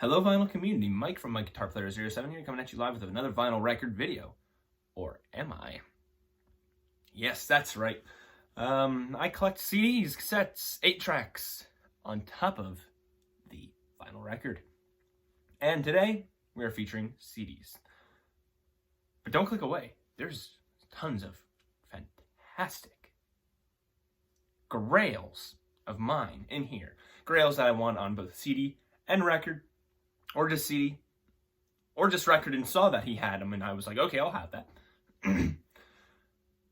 Hello vinyl community, Mike from My Guitar Player 07 here, coming at you live with another vinyl record video. Or am I? Yes, that's right. I collect CDs, cassettes, 8 tracks on top of the vinyl record. And today, we are featuring CDs. But don't click away. There's tons of fantastic grails of mine in here. Grails that I want on both CD and record. Or just CD, or just record, and saw that he had them, and I was like, okay, I'll have that.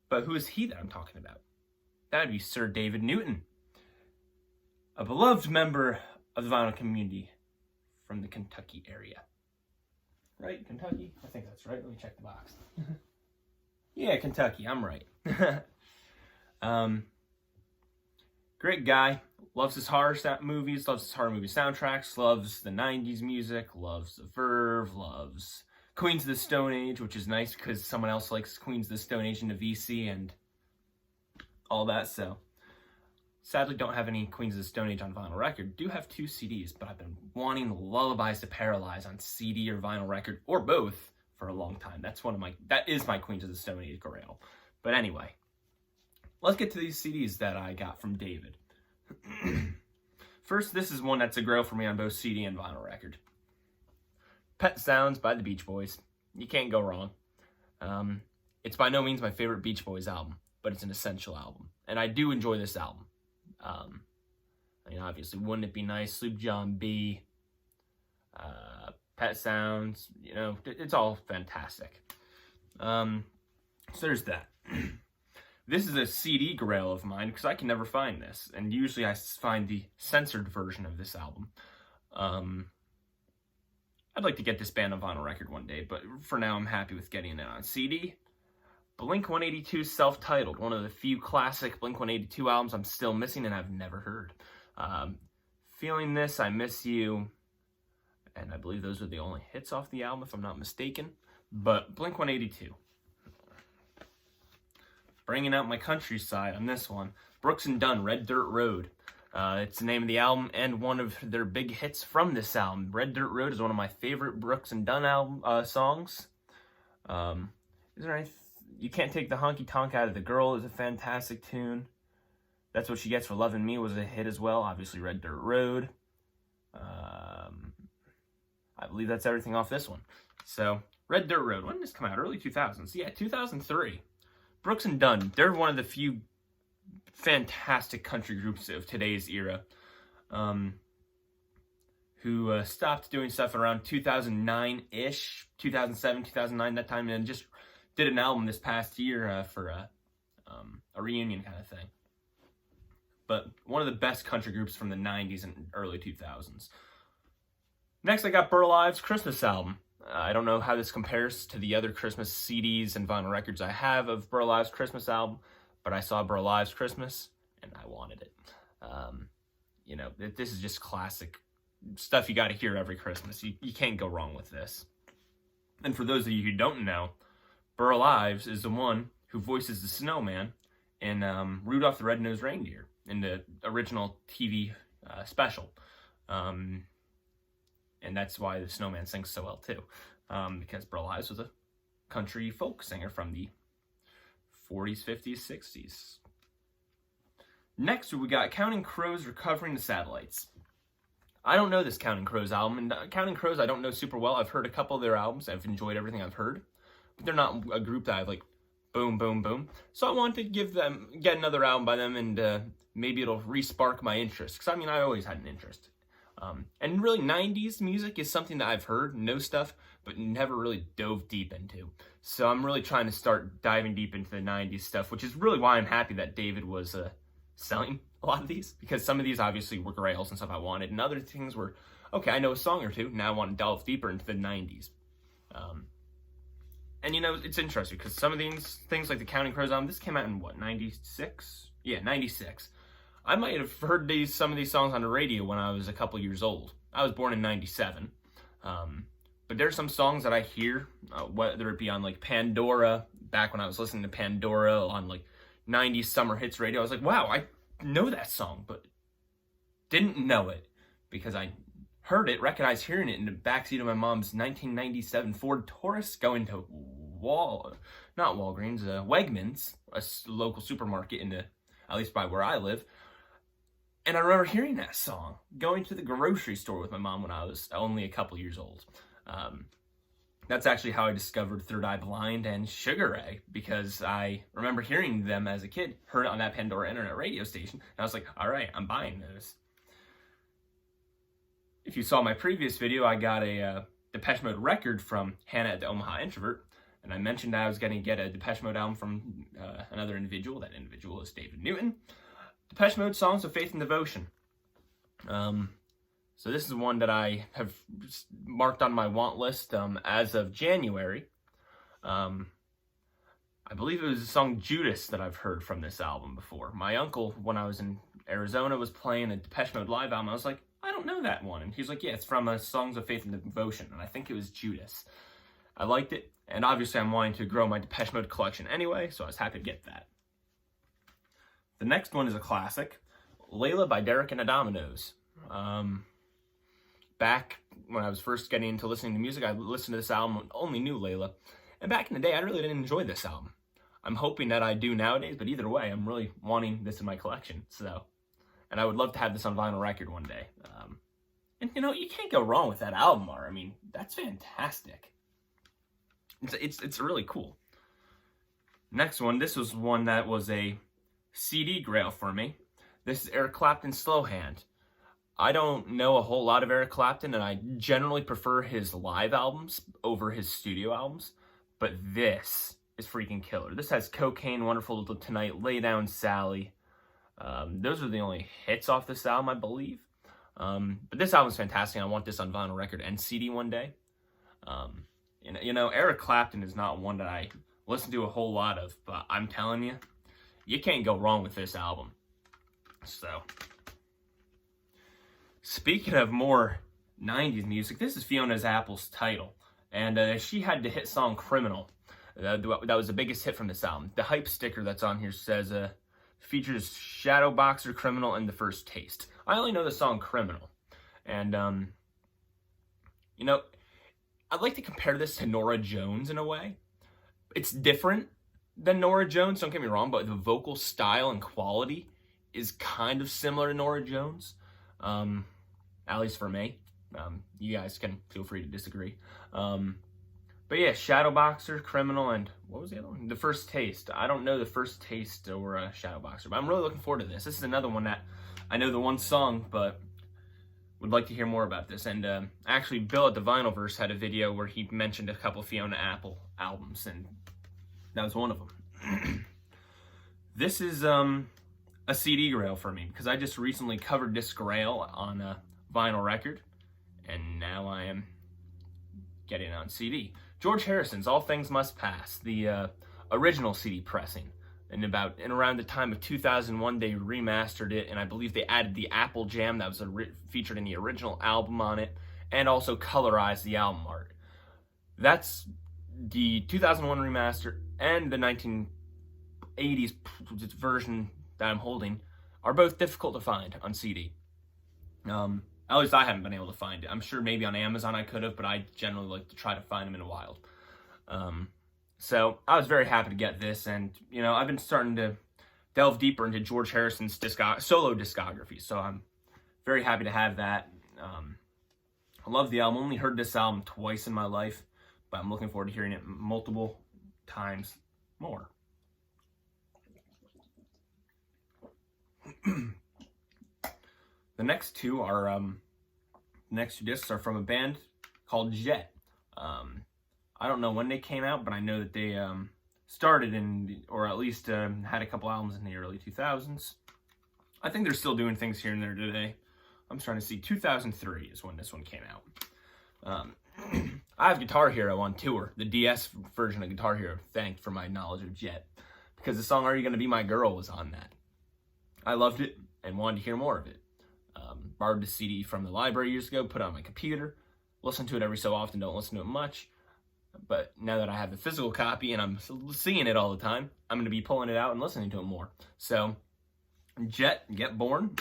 But who is he that I'm talking about? That would be Sir David Newton, a beloved member of the vinyl community from the Kentucky area. Right, Kentucky? I think that's right. Let me check the box. Yeah, Kentucky, I'm right. Great guy. Loves his horror movies, loves his horror movie soundtracks, loves the 90s music, loves the Verve, loves Queens of the Stone Age, which is nice because someone else likes Queens of the Stone Age and the VC and all that, so. Sadly, don't have any Queens of the Stone Age on vinyl record. Do have 2 CDs, but I've been wanting Lullabies to Paralyze on CD or vinyl record, or both, for a long time. That is my Queens of the Stone Age grail. But anyway, let's get to these CDs that I got from David. First, this is one that's a grail for me on both CD and vinyl record. Pet Sounds by the Beach Boys. You can't go wrong. It's by no means my favorite Beach Boys album, but it's an essential album. And I do enjoy this album. Obviously, Wouldn't It Be Nice, Sloop John B, Pet Sounds, it's all fantastic. So there's that. This is a CD grail of mine because I can never find this, and usually I find the censored version of this album. I'd like to get this band on vinyl record one day, but for now I'm happy with getting it on CD. Blink-182 Self-Titled, one of the few classic Blink-182 albums I'm still missing and I've never heard. Feeling This, I Miss You, and I believe those are the only hits off the album if I'm not mistaken. But Blink-182. Bringing out my countryside on this one. Brooks and Dunn, Red Dirt Road. It's the name of the album and one of their big hits from this album. Red Dirt Road is one of my favorite Brooks and Dunn songs. You Can't Take the Honky Tonk Out of the Girl is a fantastic tune. That's What She Gets for Loving Me was a hit as well. Obviously, Red Dirt Road. I believe that's everything off this one. So, Red Dirt Road. When did this come out? Early 2000s. Yeah, 2003. Brooks and Dunn, they're one of the few fantastic country groups of today's era who stopped doing stuff around 2009-ish, 2007, 2009, that time, and just did an album this past year for a reunion kind of thing. But one of the best country groups from the 90s and early 2000s. Next, I got Burl Ives' Christmas album. I don't know how this compares to the other Christmas CDs and vinyl records I have of Burl Ives' Christmas album, but I saw Burl Ives' Christmas, and I wanted it. This is just classic stuff you got to hear every Christmas. You can't go wrong with this. And for those of you who don't know, Burl Ives is the one who voices the snowman in Rudolph the Red-Nosed Reindeer in the original TV special. And that's why the snowman sings so well, too. Because Burl Ives was a country folk singer from the 40s, 50s, 60s. Next, we got Counting Crows, Recovering the Satellites. I don't know this Counting Crows album, and Counting Crows I don't know super well. I've heard a couple of their albums. I've enjoyed everything I've heard. But they're not a group that I've boom, boom, boom. So I wanted to get another album by them, and maybe it'll re-spark my interest. Because, I always had an interest. And really, 90s music is something that I've heard, know stuff, but never really dove deep into. So I'm really trying to start diving deep into the 90s stuff, which is really why I'm happy that David was selling a lot of these, because some of these obviously were grails and stuff I wanted, and other things were, okay, I know a song or two, now I want to delve deeper into the 90s. And it's interesting, because some of these things, like the Counting Crows album, this came out in, 96? Yeah, 96. I might have heard some of these songs on the radio when I was a couple years old. I was born in 97. But there's some songs that I hear, whether it be on Pandora, back when I was listening to Pandora on 90s summer hits radio. I was like, wow, I know that song, but didn't know it because I recognized hearing it in the backseat of my mom's 1997 Ford Taurus going to Wegmans, a local supermarket at least by where I live. And I remember hearing that song, going to the grocery store with my mom when I was only a couple years old. That's actually how I discovered Third Eye Blind and Sugar Ray, because I remember hearing them as a kid, heard it on that Pandora internet radio station, and I was like, all right, I'm buying this. If you saw my previous video, I got a Depeche Mode record from Hannah at the Omaha Introvert, and I mentioned I was going to get a Depeche Mode album from another individual. That individual is David Newton. Depeche Mode Songs of Faith and Devotion. So this is one that I have marked on my want list as of January. I believe it was the song Judas that I've heard from this album before. My uncle, when I was in Arizona, was playing a Depeche Mode live album. I was like, I don't know that one. And he's like, yeah, it's from Songs of Faith and Devotion. And I think it was Judas. I liked it. And obviously I'm wanting to grow my Depeche Mode collection anyway, so I was happy to get that. The next one is a classic, Layla by Derek and the Dominos. Back when I was first getting into listening to music, I listened to this album and only knew Layla. And back in the day, I really didn't enjoy this album. I'm hoping that I do nowadays, but either way, I'm really wanting this in my collection. And I would love to have this on vinyl record one day. And you know, you can't go wrong with that album art. I mean, that's fantastic. It's really cool. Next one, this was one that was a CD grail for me. This is Eric Clapton's Slow Hand. I don't know a whole lot of Eric Clapton, and I generally prefer his live albums over his studio albums, but this is freaking killer. This has Cocaine, Wonderful Tonight, Lay Down Sally. Those are the only hits off this album, I believe. But this album's fantastic, and I want this on vinyl record and CD one day. You know, Eric Clapton is not one that I listen to a whole lot of, but I'm telling you, you can't go wrong with this album. So, speaking of more 90s music, this is Fiona Apple's Title. And she had the hit song Criminal. That was the biggest hit from this album. The hype sticker that's on here says, features Shadow Boxer, Criminal, and The First Taste. I only know the song Criminal. And, you know, I'd like to compare this to Norah Jones in a way. It's different than Norah Jones, don't get me wrong, but the vocal style and quality is kind of similar to Norah Jones. At least for me. You guys can feel free to disagree. But yeah, Shadow Boxer, Criminal, and what was the other one? The First Taste. I don't know The First Taste or Shadow Boxer, but I'm really looking forward to this. This is another one that I know the one song, but would like to hear more about this. And actually, Bill at the Vinylverse had a video where he mentioned a couple Fiona Apple albums, and that was one of them. This is a CD grail for me, because I just recently covered this grail on a vinyl record, and now I am getting it on CD. George Harrison's All Things Must Pass, the original CD pressing. And around the time of 2001, they remastered it, and I believe they added the Apple Jam that was featured in the original album on it, and also colorized the album art. That's the 2001 remaster, and the 1980s version that I'm holding are both difficult to find on CD. At least I haven't been able to find it. I'm sure maybe on Amazon I could have, but I generally like to try to find them in the wild. So I was very happy to get this, and you know, I've been starting to delve deeper into George Harrison's solo discography, so I'm very happy to have that. I love the album. I only heard this album twice in my life, but I'm looking forward to hearing it multiple times more. The next two discs are from a band called Jet. I don't know when they came out, but I know that they started or at least had a couple albums in the early 2000s. I think they're still doing things here and there today. I'm trying to see, 2003 is when this one came out. I have Guitar Hero on tour, the DS version of Guitar Hero, thanked for my knowledge of Jet, because the song Are You Gonna Be My Girl was on that. I loved it and wanted to hear more of it. Borrowed the CD from the library years ago, put it on my computer, listened to it every so often, don't listen to it much. But now that I have the physical copy and I'm seeing it all the time, I'm going to be pulling it out and listening to it more. So, Jet, Get Born,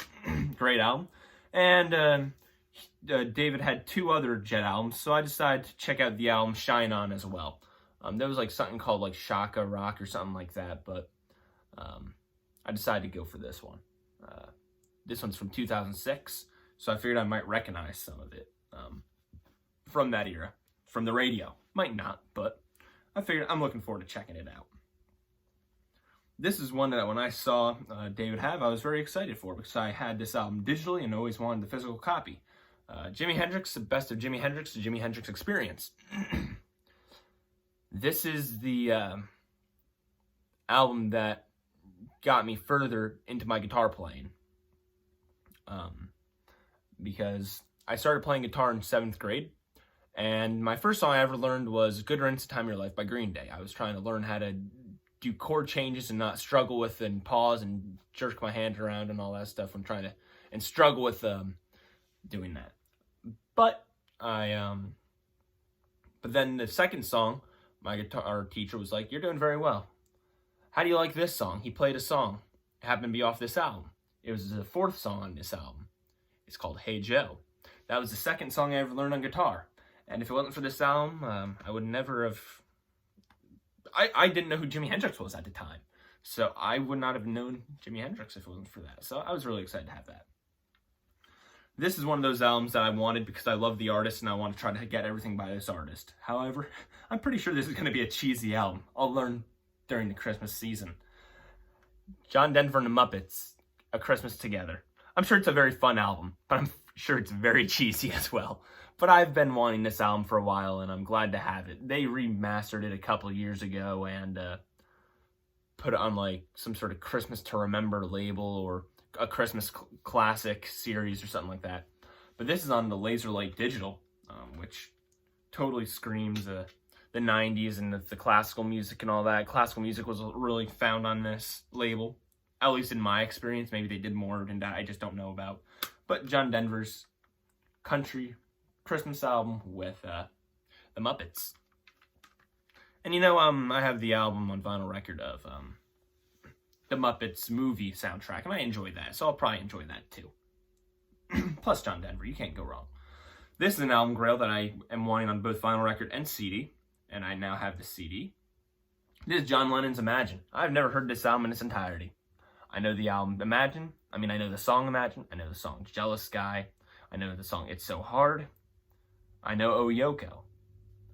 great album. And David had 2 other Jet albums, so I decided to check out the album Shine On as well. There was like something called like Shaka Rock or something like that, but I decided to go for this one. This one's from 2006, so I figured I might recognize some of it from that era, from the radio. Might not, but I figured I'm looking forward to checking it out. This is one that when I saw David have, I was very excited for because I had this album digitally and always wanted the physical copy. Jimi Hendrix, the best of Jimi Hendrix, the Jimi Hendrix Experience. This is the album that got me further into my guitar playing. Because I started playing guitar in 7th grade, and my first song I ever learned was Good Riddance to Time of Your Life by Green Day. I was trying to learn how to do chord changes and not struggle with and pause and jerk my hand around and all that stuff when trying to, and struggle with doing that. But but then the second song, my guitar teacher was like, "You're doing very well. How do you like this song?" He played a song. It happened to be off this album. It was the 4th song on this album. It's called Hey Joe. That was the 2nd song I ever learned on guitar. And if it wasn't for this album, I would never have... I didn't know who Jimi Hendrix was at the time. So I would not have known Jimi Hendrix if it wasn't for that. So I was really excited to have that. This is one of those albums that I wanted because I love the artist and I want to try to get everything by this artist. However, I'm pretty sure this is going to be a cheesy album. I'll learn during the Christmas season. John Denver and the Muppets, A Christmas Together. I'm sure it's a very fun album, but I'm sure it's very cheesy as well. But I've been wanting this album for a while, and I'm glad to have it. They remastered it a couple years ago and put it on like some sort of Christmas to Remember label or a Christmas classic series or something like that. But this is on the Laserlight Digital, which totally screams the 90s and the classical music and all that. Classical music was really found on this label, at least in my experience. Maybe they did more than that, I just don't know about. But John Denver's country Christmas album with the Muppets. And you know, I have the album on vinyl record of the Muppets movie soundtrack, and I enjoy that, so I'll probably enjoy that too. Plus John Denver, you can't go wrong. This is an album grail that I am wanting on both vinyl record and CD, and I now have the CD. This is John Lennon's Imagine. I've never heard this album in its entirety. I know the album Imagine. I know the song Imagine. I know the song Jealous Guy. I know the song It's So Hard. I know Oh Yoko.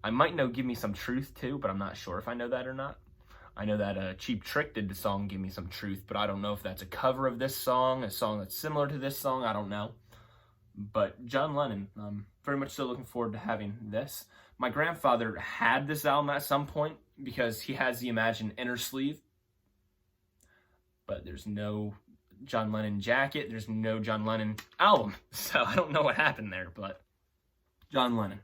I might know Give Me Some Truth too, but I'm not sure if I know that or not. I know that Cheap Trick did the song Give Me Some Truth, but I don't know if that's a cover of this song, a song that's similar to this song, I don't know. But John Lennon, I'm very much still looking forward to having this. My grandfather had this album at some point because he has the Imagine inner sleeve, but there's no John Lennon jacket, there's no John Lennon album, so I don't know what happened there, but John Lennon.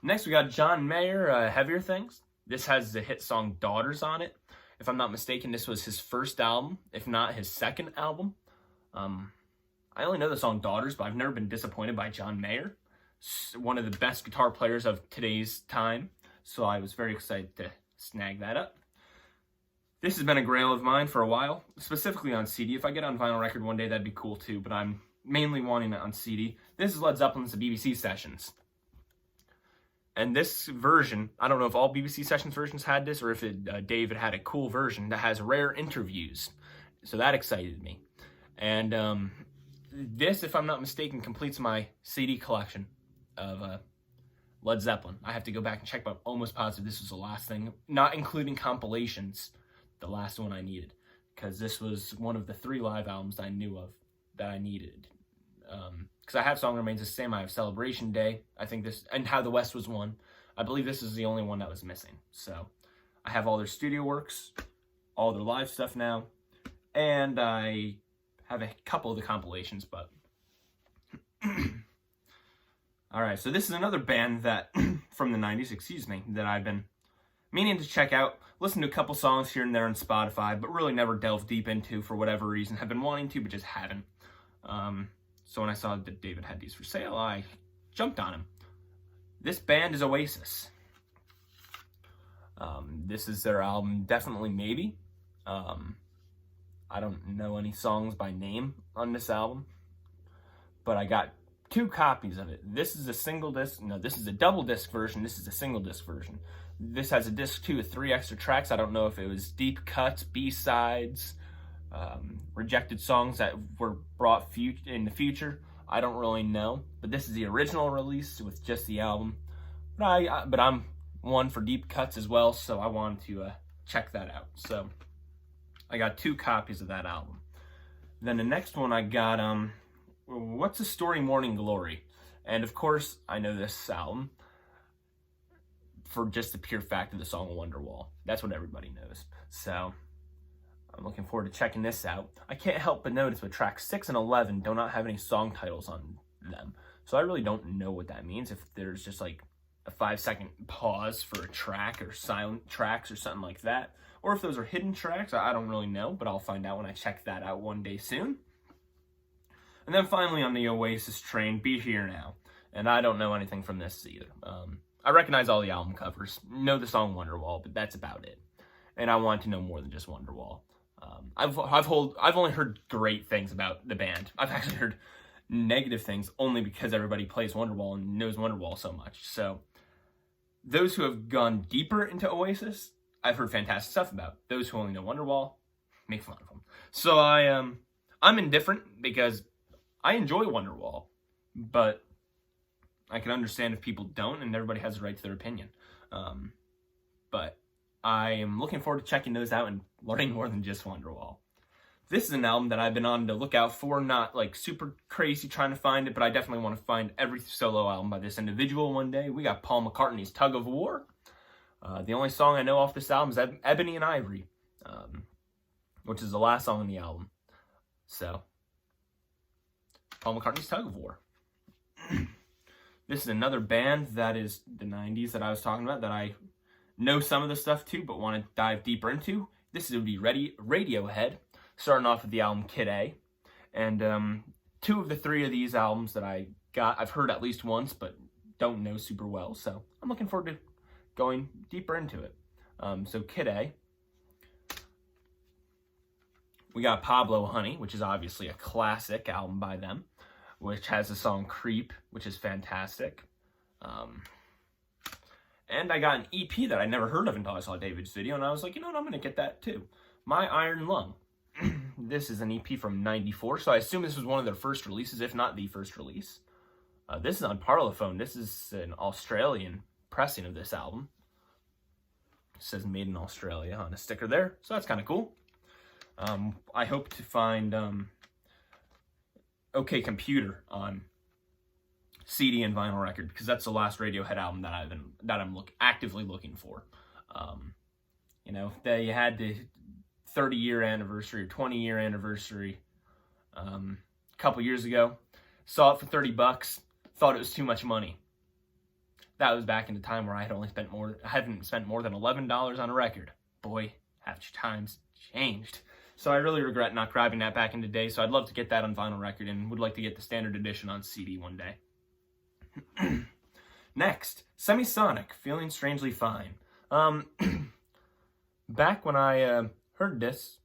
Next we got John Mayer, Heavier Things. This has the hit song Daughters on it. If I'm not mistaken, this was his first album, if not his second album. I only know the song Daughters, but I've never been disappointed by John Mayer. One of the best guitar players of today's time, so I was very excited to snag that up. This has been a grail of mine for a while, specifically on CD. If I get it on vinyl record one day, that'd be cool too, but I'm mainly wanting it on CD. This is Led Zeppelin's The BBC Sessions. And this version, I don't know if all BBC Sessions versions had this or if David had a cool version that has rare interviews. So that excited me. And this, if I'm not mistaken, completes my CD collection of Led Zeppelin. I have to go back and check, but I'm almost positive this was the last thing, not including compilations, the last one I needed. Because this was one of the 3 live albums I knew of that I needed. Because I have Song Remains the Same, I have Celebration Day, I think this, and How the West Was Won. I believe this is the only one that was missing. So I have all their studio works, all their live stuff now, and I have a couple of the compilations, but alright, so this is another band that from the 90s, that I've been meaning to check out, listen to a couple songs here and there on Spotify, but really never delved deep into for whatever reason. Have been wanting to, but just haven't. So when I saw that David had these for sale, I jumped on him. This band is Oasis. This is their album, Definitely Maybe. I don't know any songs by name on this album, but I got 2 copies of it. This is a single disc. No, this is a double disc version. This is a single disc version. This has a disc 2 with 3 extra tracks. I don't know if it was deep cuts, B-sides, rejected songs that were brought in the future. I don't really know. But this is the original release with just the album. But I'm one for deep cuts as well, so I wanted to check that out. So I got 2 copies of that album. Then the next one I got, What's the Story, Morning Glory? And of course, I know this album for just the pure fact of the song Wonderwall. That's what everybody knows. So I'm looking forward to checking this out. I can't help but notice with tracks 6 and 11 do not have any song titles on them. So I really don't know what that means. If there's just like a 5-second pause for a track or silent tracks or something like that. Or if those are hidden tracks, I don't really know, but I'll find out when I check that out one day soon. And then finally on the Oasis train, Be Here Now. And I don't know anything from this either. I recognize all the album covers, know the song Wonderwall, but that's about it. And I want to know more than just Wonderwall. I've only heard great things about the band. I've actually heard negative things only because everybody plays Wonderwall and knows Wonderwall so much. So those who have gone deeper into Oasis, I've heard fantastic stuff about. Those who only know Wonderwall, make fun of them. So I'm indifferent because I enjoy Wonderwall, but I can understand if people don't, and everybody has a right to their opinion. But I am looking forward to checking those out and learning more than just Wonderwall. This is an album that I've been on the lookout for, not like super crazy trying to find it, but I definitely want to find every solo album by this individual one day. We got Paul McCartney's Tug of War. The only song I know off this album is Ebony and Ivory, which is the last song on the album. So, Paul McCartney's Tug of War. This is another band that is the 90s that I was talking about that I know some of the stuff too, but want to dive deeper into. This would be Radiohead, starting off with the album Kid A. And 2 of the 3 of these albums that I've heard at least once, but don't know super well. So I'm looking forward to going deeper into it. So Kid A. We got Pablo Honey, which is obviously a classic album by them, which has the song Creep, which is fantastic. And I got an EP that I never heard of until I saw David's video, and I was like, you know what, I'm going to get that too. My Iron Lung. This is an EP from '94, so I assume this was one of their first releases, if not the first release. This is on Parlophone. This is an Australian pressing of this album. It says Made in Australia on a sticker there, so that's kind of cool. I hope to find OK Computer on CD and vinyl record, because that's the last Radiohead album that I'm actively looking for. You know, they had the 30-year anniversary or 20-year anniversary a couple years ago. Saw it for $30, thought it was too much money. That was back in the time where I hadn't spent more than $11 on a record. Boy, have times changed. So I really regret not grabbing that back in the day, so I'd love to get that on vinyl record and would like to get the standard edition on CD one day. Next, Semisonic, Feeling Strangely Fine. Back when I heard this,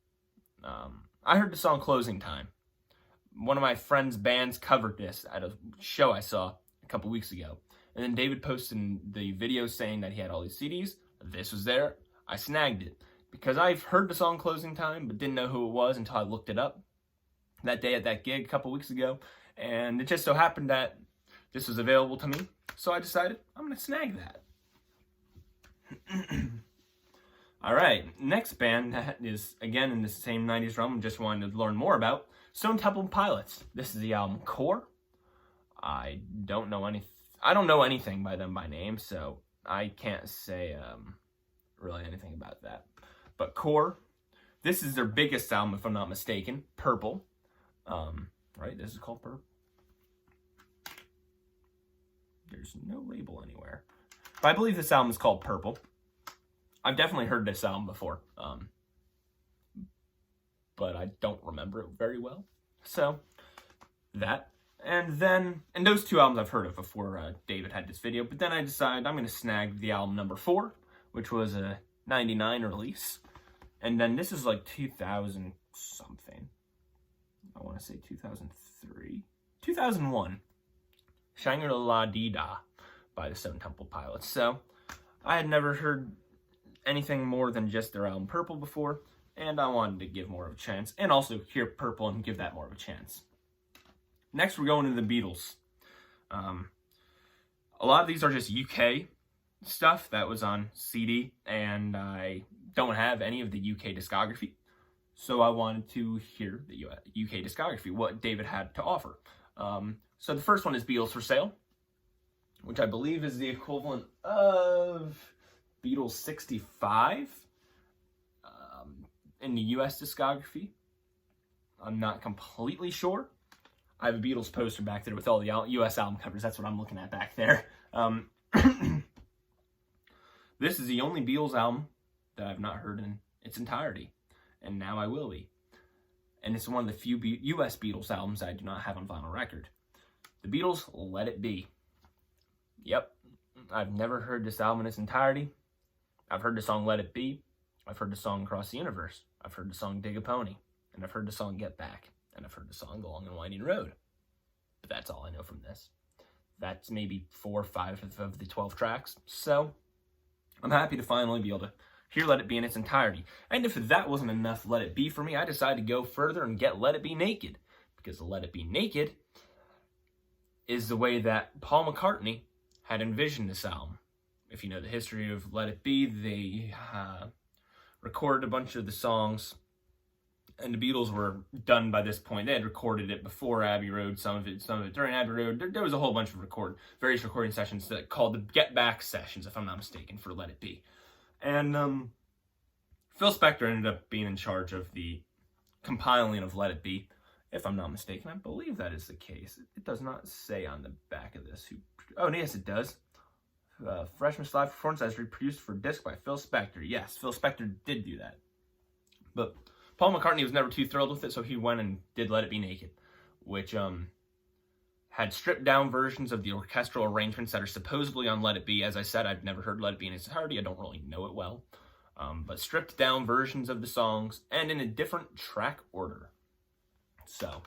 I heard the song Closing Time. One of my friend's bands covered this at a show I saw a couple weeks ago. And then David posted the video saying that he had all these CDs. This was there. I snagged it. Because I've heard the song Closing Time, but didn't know who it was until I looked it up that day at that gig a couple weeks ago. And it just so happened that this was available to me. So I decided I'm going to snag that. All right, next band that is, again, in the same 90s realm, just wanted to learn more about, Stone Temple Pilots. This is the album Core. I don't know anything by them by name, so I can't say really anything about that. But Core, this is their biggest album, if I'm not mistaken, Purple. Right, this is called Purple. There's no label anywhere. But I believe this album is called Purple. I've definitely heard this album before, but I don't remember it very well. So, that. And those 2 albums I've heard of before David had this video, but then I decided I'm going to snag the album number 4, which was a 99 release. And then this is like 2000 something. I want to say 2003. 2001. Shangri-La-Dee-Da by the Stone Temple Pilots. So I had never heard anything more than just their album Purple before, and I wanted to give more of a chance, and also hear Purple and give that more of a chance. Next, we're going to the Beatles. A lot of these are just UK stuff that was on CD, and I don't have any of the UK discography, so I wanted to hear the UK discography, what David had to offer. So the first one is Beatles for Sale, which I believe is the equivalent of Beatles 65 in the US discography. I'm not completely sure. I have a Beatles poster back there with all the US album covers. That's what I'm looking at back there. This is the only Beatles album that I've not heard in its entirety, and now I will be. And it's one of the few US Beatles albums I do not have on vinyl record. The Beatles, Let It Be. Yep, I've never heard this album in its entirety. I've heard the song Let It Be. I've heard the song Across the Universe. I've heard the song Dig a Pony. And I've heard the song Get Back. And I've heard the song The Long and Winding Road. But that's all I know from this. That's maybe 4 or 5 of the 12 tracks. So I'm happy to finally be able to hear Let It Be in its entirety. And if that wasn't enough Let It Be for me, I decided to go further and get Let It Be Naked. Because Let It Be Naked is the way that Paul McCartney had envisioned this album. If you know the history of Let It Be, they recorded a bunch of the songs, and the Beatles were done by this point. They had recorded it before Abbey Road, some of it during Abbey Road. There was a whole bunch of various recording sessions that called the Get Back sessions, if I'm not mistaken, for Let It Be. And Phil Spector ended up being in charge of the compiling of Let It Be, if I'm not mistaken. I believe that is the case. It does not say on the back of this. Oh, yes, it does. Freshman's live performance as reproduced for disc by Phil Spector. Yes, Phil Spector did do that. But Paul McCartney was never too thrilled with it, so he went and did Let It Be Naked, which had stripped down versions of the orchestral arrangements that are supposedly on Let It Be. As I said, I've never heard Let It Be in its entirety. I don't really know it well. But stripped down versions of the songs and in a different track order. So,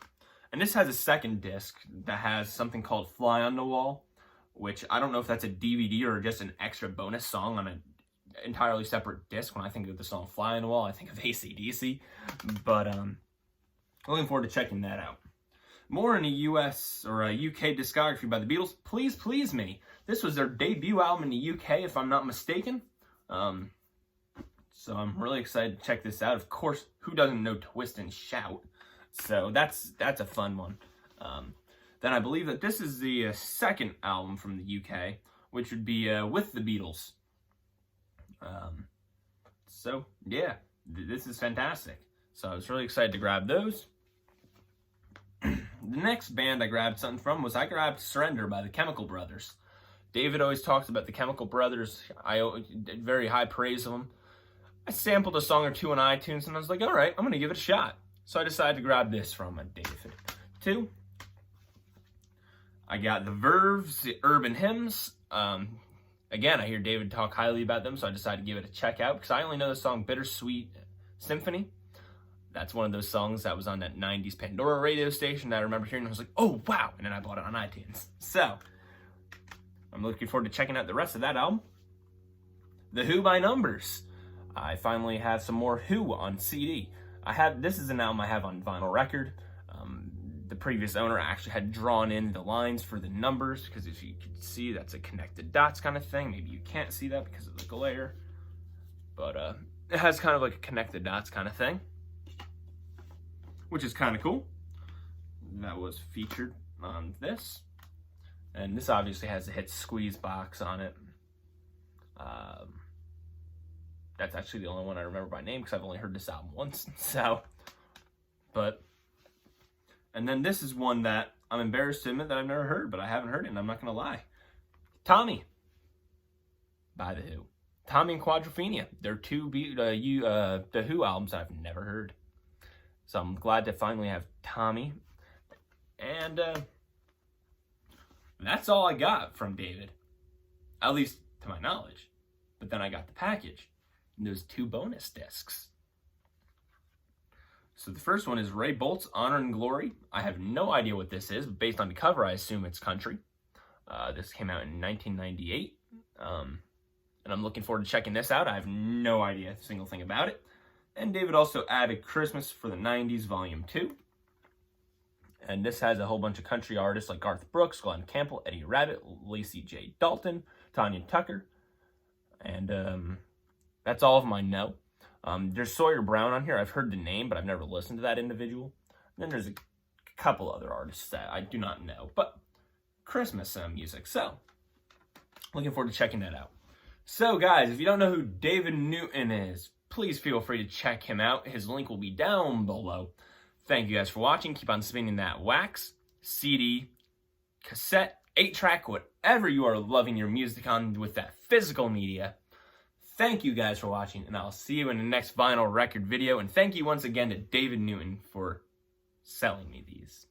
and this has a second disc that has something called Fly on the Wall, which I don't know if that's a DVD or just an extra bonus song on an entirely separate disc. When I think of the song Fly on the Wall, I think of AC/DC. But looking forward to checking that out. More in a US or a UK discography by the Beatles. Please Please Me. This was their debut album in the UK, if I'm not mistaken. So I'm really excited to check this out. Of course, who doesn't know Twist and Shout? So that's a fun one. Then I believe that this is the second album from the UK, which would be With the Beatles. So yeah, this is fantastic. So I was really excited to grab those. The next band I grabbed something from was I grabbed Surrender by the Chemical Brothers. David always talks about the Chemical Brothers. I did very high praise of them. I sampled a song or two on iTunes and I was like, all right, I'm going to give it a shot. So I decided to grab this from David. 2, I got the Verve's the Urban Hymns. Again, I hear David talk highly about them, so I decided to give it a check out because I only know the song Bittersweet Symphony. That's one of those songs that was on that 90s Pandora radio station that I remember hearing and I was like, oh, wow. And then I bought it on iTunes. So I'm looking forward to checking out the rest of that album. The Who by Numbers. I finally have some more Who on CD. This is an album I have on vinyl record. The previous owner actually had drawn in the lines for the numbers because if you can see, that's a connected dots kind of thing. Maybe you can't see that because of the glare, but it has kind of like a connected dots kind of thing, which is kind of cool. That was featured on this, and this obviously has the hit Squeeze box on it. That's actually the only one I remember by name because I've only heard this album once. So, and then this is one that I'm embarrassed to admit that I've never heard, but I haven't heard it, and I'm not going to lie. Tommy by The Who. Tommy and Quadrophenia. They're two The Who albums I've never heard. So I'm glad to finally have Tommy. And that's all I got from David. At least to my knowledge. But then I got the package. And those 2 bonus discs. So the first one is Ray Bolt's Honor and Glory. I have no idea what this is, but based on the cover, I assume it's country. This came out in 1998. And I'm looking forward to checking this out. I have no idea a single thing about it. And David also added Christmas for the 90s, Volume 2. And this has a whole bunch of country artists like Garth Brooks, Glenn Campbell, Eddie Rabbitt, Lacey J. Dalton, Tanya Tucker. And that's all of them I know. There's Sawyer Brown on here. I've heard the name, but I've never listened to that individual. And then there's a couple other artists that I do not know. But Christmas music. So, looking forward to checking that out. So, guys, if you don't know who David Newton is, please feel free to check him out. His link will be down below. Thank you guys for watching. Keep on spinning that wax, CD, cassette, 8-track, whatever you are loving your music on with that physical media. Thank you guys for watching, and I'll see you in the next vinyl record video. And thank you once again to David Newton for selling me these.